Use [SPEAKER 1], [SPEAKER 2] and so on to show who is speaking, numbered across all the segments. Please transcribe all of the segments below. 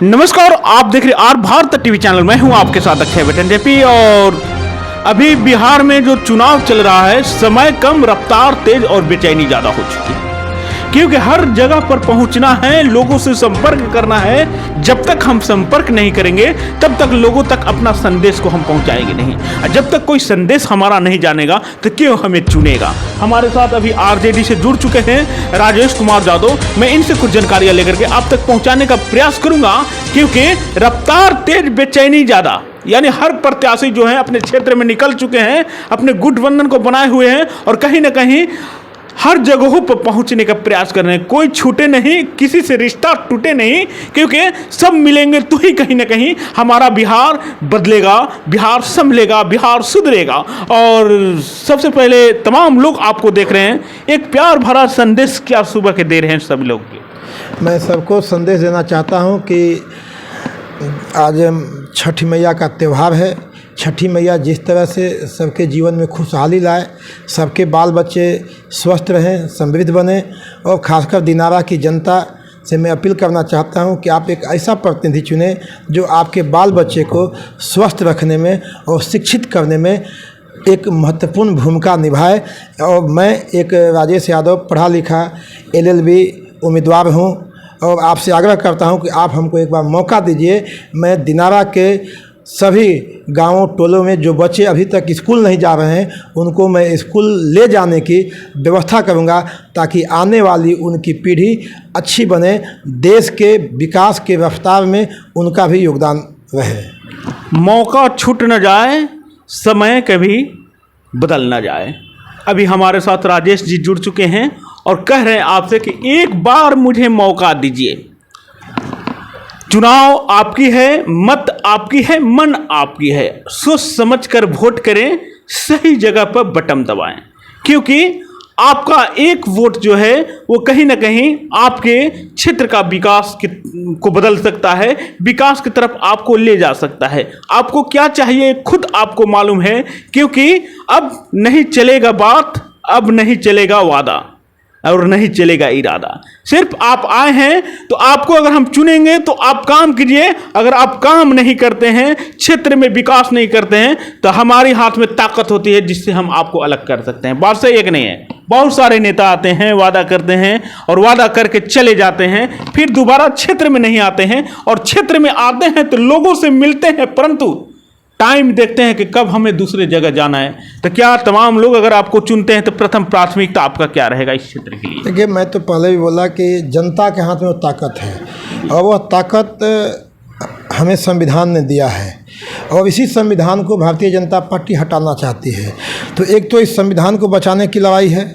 [SPEAKER 1] नमस्कार, आप देख रहे आर भारत टीवी चैनल। मैं हूं आपके साथ अक्षय बटन जेपी। और अभी बिहार में जो चुनाव चल रहा है, समय कम, रफ्तार तेज और बेचैनी ज्यादा हो चुकी है, क्योंकि हर जगह पर पहुंचना है, लोगों से संपर्क करना है। जब तक हम संपर्क नहीं करेंगे तब तक लोगों तक अपना संदेश को हम पहुंचाएंगे नहीं। और जब तक कोई संदेश हमारा नहीं जानेगा तो क्यों हमें चुनेगा। हमारे साथ अभी आरजेडी से जुड़ चुके हैं राजेश कुमार यादव। मैं इनसे कुछ जानकारियां लेकर के आप तक पहुंचाने का प्रयास करूंगा, क्योंकि रफ्तार तेज, बेचैनी ज्यादा, यानी हर प्रत्याशी जो है अपने क्षेत्र में निकल चुके हैं, अपने गठबंधन को बनाए हुए हैं और कहीं ना कहीं हर जगहों पर पहुंचने का प्रयास कर रहे हैं। कोई छूटे नहीं, किसी से रिश्ता टूटे नहीं, क्योंकि सब मिलेंगे तो ही कहीं ना कहीं हमारा बिहार बदलेगा, बिहार संभलेगा, बिहार सुधरेगा। और सबसे पहले तमाम लोग आपको देख रहे हैं, एक प्यार भरा संदेश क्या सुबह के दे रहे हैं सब लोग के।
[SPEAKER 2] मैं सबको संदेश देना चाहता हूं कि आज छठ मैया का त्यौहार है। छठी मैया जिस तरह से सबके जीवन में खुशहाली लाए, सबके बाल बच्चे स्वस्थ रहें, समृद्ध बने, और ख़ासकर दिनारा की जनता से मैं अपील करना चाहता हूं कि आप एक ऐसा प्रतिनिधि चुनें जो आपके बाल बच्चे को स्वस्थ रखने में और शिक्षित करने में एक महत्वपूर्ण भूमिका निभाए। और मैं एक राजेश यादव, पढ़ा लिखा LLB उम्मीदवार हूं, और आपसे आग्रह करता हूं कि आप हमको एक बार मौका दीजिए। मैं दिनारा के सभी गांवों टोलों में जो बच्चे अभी तक स्कूल नहीं जा रहे हैं, उनको मैं स्कूल ले जाने की व्यवस्था करूंगा, ताकि आने वाली उनकी पीढ़ी अच्छी बने, देश के विकास के रफ्तार में उनका भी योगदान रहे।
[SPEAKER 1] मौका छूट न जाए, समय कभी बदल न जाए। अभी हमारे साथ राजेश जी जुड़ चुके हैं और कह रहे हैं आपसे कि एक बार मुझे मौका दीजिए। चुनाव आपकी है, मत आपकी है, मन आपकी है। सोच समझ कर वोट करें, सही जगह पर बटन दबाएं, क्योंकि आपका एक वोट जो है वो कहीं ना कहीं आपके क्षेत्र का विकास को बदल सकता है, विकास की तरफ आपको ले जा सकता है। आपको क्या चाहिए खुद आपको मालूम है, क्योंकि अब नहीं चलेगा बात, अब नहीं चलेगा वादा, और नहीं चलेगा इरादा। सिर्फ आप आए हैं तो आपको अगर हम चुनेंगे तो आप काम कीजिए। अगर आप काम नहीं करते हैं, क्षेत्र में विकास नहीं करते हैं, तो हमारी हाथ में ताकत होती है जिससे हम आपको अलग कर सकते हैं। बात से एक नहीं है, बहुत सारे नेता आते हैं, वादा करते हैं और वादा करके चले जाते हैं, फिर दोबारा क्षेत्र में नहीं आते हैं, और क्षेत्र में आते हैं तो लोगों से मिलते हैं, परंतु टाइम देखते हैं कि कब हमें दूसरे जगह जाना है। तो क्या तमाम लोग अगर आपको चुनते हैं तो प्रथम प्राथमिकता आपका क्या रहेगा इस क्षेत्र के लिए?
[SPEAKER 2] देखिए, मैं तो पहले भी बोला कि जनता के हाथ में वो ताकत है, और वह ताकत हमें संविधान ने दिया है, और इसी संविधान को भारतीय जनता पार्टी हटाना चाहती है। तो एक तो इस संविधान को बचाने की लड़ाई है,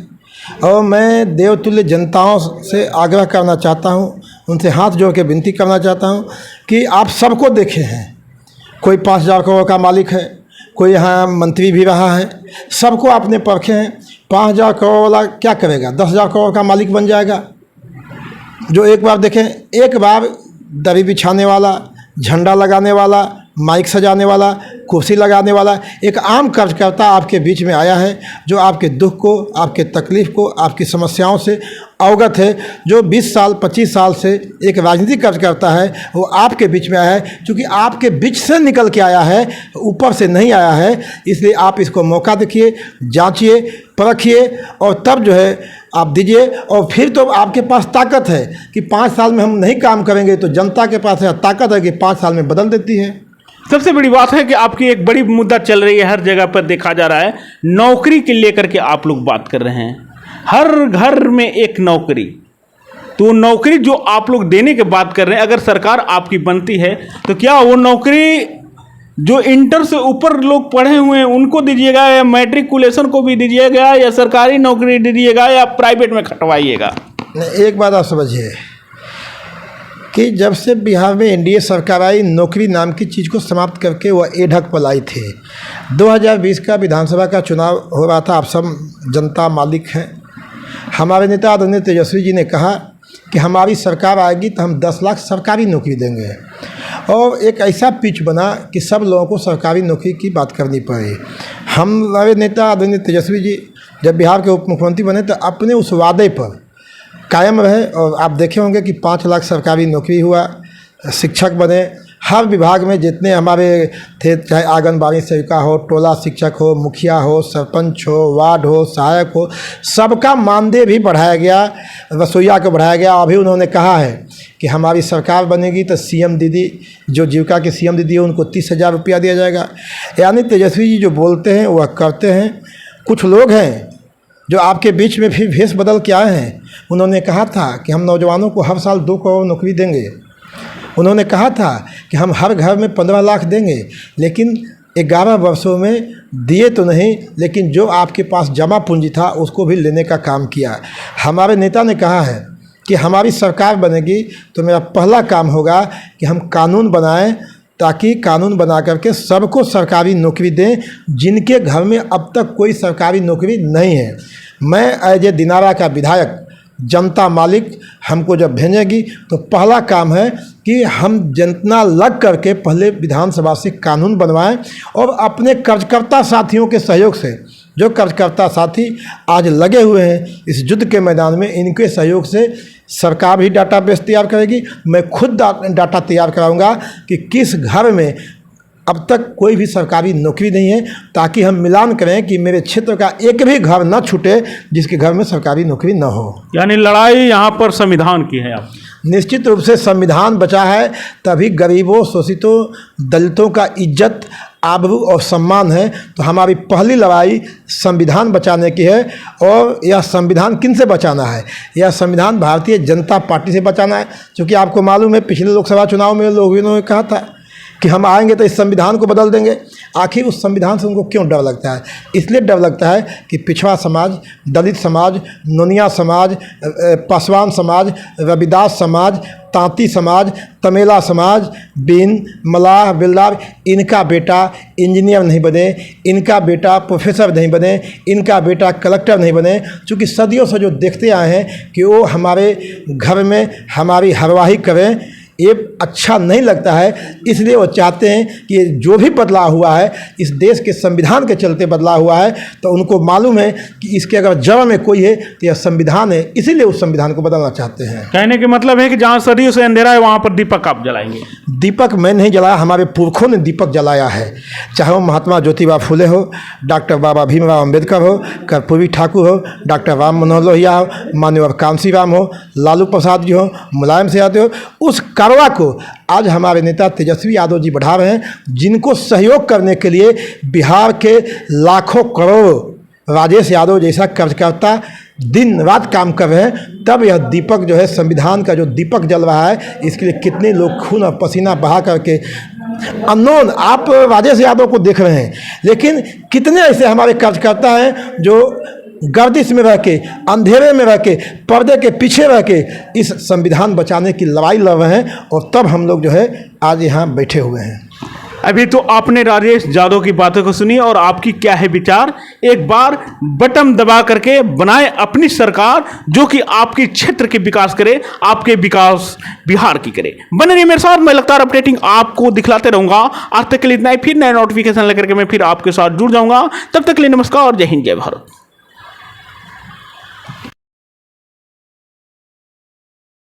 [SPEAKER 2] और मैं देवतुल्य जनताओं से आग्रह करना चाहता हूँ, उनसे हाथ जोड़ के विनती करना चाहता हूँ कि आप सबको देखे हैं। कोई 5,000 करोड़ का मालिक है, कोई यहाँ मंत्री भी रहा है, सबको आपने परखे हैं। 5,000 करोड़ वाला क्या करेगा? 10,000 करोड़ का मालिक बन जाएगा। जो एक बार देखें, एक बार दरी बिछाने वाला, झंडा लगाने वाला, माइक सजाने वाला, कुर्सी लगाने वाला एक आम कार्यकर्ता आपके बीच में आया है, जो आपके दुख को, आपके तकलीफ़ को, आपकी समस्याओं से अवगत है। जो 20 साल 25 साल से एक राजनीतिक कार्यकर्ता है, वो आपके बीच में आया है। क्योंकि आपके बीच से निकल के आया है, ऊपर से नहीं आया है, इसलिए आप इसको मौका देखिए, जांचिए, परखिए, और तब जो है आप दीजिए। और फिर तो आपके पास ताकत है कि 5 साल में हम नहीं काम करेंगे तो जनता के पास ताकत है कि 5 साल में बदल देती है।
[SPEAKER 1] सबसे बड़ी बात है कि आपकी एक बड़ी मुद्दा चल रही है, हर जगह पर देखा जा रहा है, नौकरी के लेकर के आप लोग बात कर रहे हैं। हर घर में एक नौकरी, तो नौकरी जो आप लोग देने की बात कर रहे हैं, अगर सरकार आपकी बनती है तो क्या वो नौकरी जो इंटर से ऊपर लोग पढ़े हुए हैं उनको दीजिएगा, या मैट्रिकुलेशन को भी दीजिएगा, या सरकारी नौकरी दीजिएगा, या प्राइवेट में खटवाइएगा?
[SPEAKER 2] एक बात आप समझिए कि जब से बिहार में NDA सरकार आई, नौकरी नाम की चीज़ को समाप्त करके वह एढक पलाई थे। 2020 का विधानसभा का चुनाव हो रहा था, आप सब जनता मालिक हैं। हमारे नेता आदरणीय तेजस्वी जी ने कहा कि हमारी सरकार आएगी तो हम 10 लाख सरकारी नौकरी देंगे, और एक ऐसा पिच बना कि सब लोगों को सरकारी नौकरी की बात करनी पड़ी। हमारे नेता आदरणीय तेजस्वी जी जब बिहार के उप मुख्यमंत्री बने तो अपने उस वादे पर कायम रहे, और आप देखे होंगे कि 5 लाख सरकारी नौकरी हुआ, शिक्षक बने। हर विभाग में जितने हमारे थे, चाहे आंगनबाड़ी सेविका हो, टोला शिक्षक हो, मुखिया हो, सरपंच हो, वार्ड हो, सहायक हो, सबका मानदेय भी बढ़ाया गया, रसोइया को बढ़ाया गया। अभी उन्होंने कहा है कि हमारी सरकार बनेगी तो सीएम दीदी, जो जीविका की सीएम दीदी है, उनको 30,000 रुपया दिया जाएगा। यानी तेजस्वी जी जो बोलते हैं वह करते हैं। कुछ लोग हैं जो आपके बीच में भी भेष बदल के आए हैं। उन्होंने कहा था कि हम नौजवानों को हर साल 2 करोड़ नौकरी देंगे। उन्होंने कहा था कि हम हर घर में 15 लाख देंगे, लेकिन 11 वर्षों में दिए तो नहीं, लेकिन जो आपके पास जमा पूंजी था उसको भी लेने का काम किया। हमारे नेता ने कहा है कि हमारी सरकार बनेगी तो मेरा पहला काम होगा कि हम कानून बनाएं, ताकि कानून बना करके सबको सरकारी नौकरी दें जिनके घर में अब तक कोई सरकारी नौकरी नहीं है। मैं एज ए दिनारा का विधायक, जनता मालिक हमको जब भेजेगी तो पहला काम है कि हम जनता लग करके पहले विधानसभा से कानून बनवाएं और अपने कार्यकर्ता साथियों के सहयोग से, जो कार्यकर्ता साथी आज लगे हुए हैं इस युद्ध के मैदान में, इनके सहयोग से सरकार भी डाटाबेस तैयार करेगी। मैं खुद डाटा तैयार कराऊंगा कि किस घर में अब तक कोई भी सरकारी नौकरी नहीं है, ताकि हम मिलान करें कि मेरे क्षेत्र का एक भी घर न छूटे जिसके घर में सरकारी नौकरी न हो।
[SPEAKER 1] यानी लड़ाई यहाँ पर संविधान की है। आप
[SPEAKER 2] निश्चित रूप से संविधान बचा है तभी गरीबों, शोषितों, दलितों का इज्जत, आबरू और सम्मान है। तो हमारी पहली लड़ाई संविधान बचाने की है। और यह संविधान किन से बचाना है? यह संविधान भारतीय जनता पार्टी से बचाना है। क्योंकि आपको मालूम है पिछले लोकसभा चुनाव में लोगों ने कहा था कि हम आएंगे तो इस संविधान को बदल देंगे। आखिर उस संविधान से उनको क्यों डर लगता है? इसलिए डर लगता है कि पिछड़ा समाज, दलित समाज, नोनिया समाज, पासवान समाज, रविदास समाज, तांती समाज, तमेला समाज, बिन, मलाह, बिल्लार, इनका बेटा इंजीनियर नहीं बने, इनका बेटा प्रोफेसर नहीं बने, इनका बेटा कलेक्टर नहीं बने। चूँकि सदियों से जो देखते आए हैं कि वो हमारे घर में हमारी हरवाही करें, ये अच्छा नहीं लगता है। इसलिए वो चाहते हैं कि जो भी बदलाव हुआ है इस देश के संविधान के चलते बदलाव हुआ है। तो उनको मालूम है कि इसके अगर जड़ में कोई है तो यह संविधान है, इसीलिए उस संविधान को बदलना चाहते हैं।
[SPEAKER 1] कहने के मतलब है कि जहाँ सदियों से अंधेरा है वहाँ पर दीपक आप जलाएंगे।
[SPEAKER 2] दीपक मैं नहीं जलाया, हमारे पुरखों ने दीपक जलाया है। चाहे वो महात्मा ज्योतिबा फुले हो, डॉक्टर बाबा भीमराव अम्बेडकर हो, कर्पूरी ठाकुर हो, डॉक्टर राम मनोहर लोहिया हो, माननीय कांसी राम हो, लालू प्रसाद जी हो, मुलायम सिंह यादव हो, उस कारवा को आज हमारे नेता तेजस्वी यादव जी बढ़ा रहे हैं, जिनको सहयोग करने के लिए बिहार के लाखों करोड़ राजेश यादव जैसा कार्यकर्ता दिन रात काम कर रहे हैं। तब यह दीपक जो है, संविधान का जो दीपक जल रहा है, इसके लिए कितने लोग खून और पसीना बहा करके, अननोन आप राजेश यादव को देख रहे हैं, लेकिन कितने ऐसे हमारे कार्यकर्ता हैं जो गर्दिश में रह के, अंधेरे में रह के, पर्दे के पीछे रह के इस संविधान बचाने की लड़ाई लड़ रहे हैं। और तब हम लोग जो है आज यहाँ बैठे हुए हैं।
[SPEAKER 1] अभी तो आपने राजेश यादव की बातों को सुनी और आपकी क्या है विचार? एक बार बटन दबा करके बनाए अपनी सरकार जो कि आपके क्षेत्र के विकास करे, आपके विकास बिहार की करे। बने रहिए मेरे साथ, मैं लगातार अपडेटिंग आपको दिखलाते रहूंगा। आज तक के लिए इतना ही, फिर नए नोटिफिकेशन लेकर के मैं फिर आपके साथ जुड़ जाऊंगा। तब तक के लिए नमस्कार और जय हिंद, जय भारत।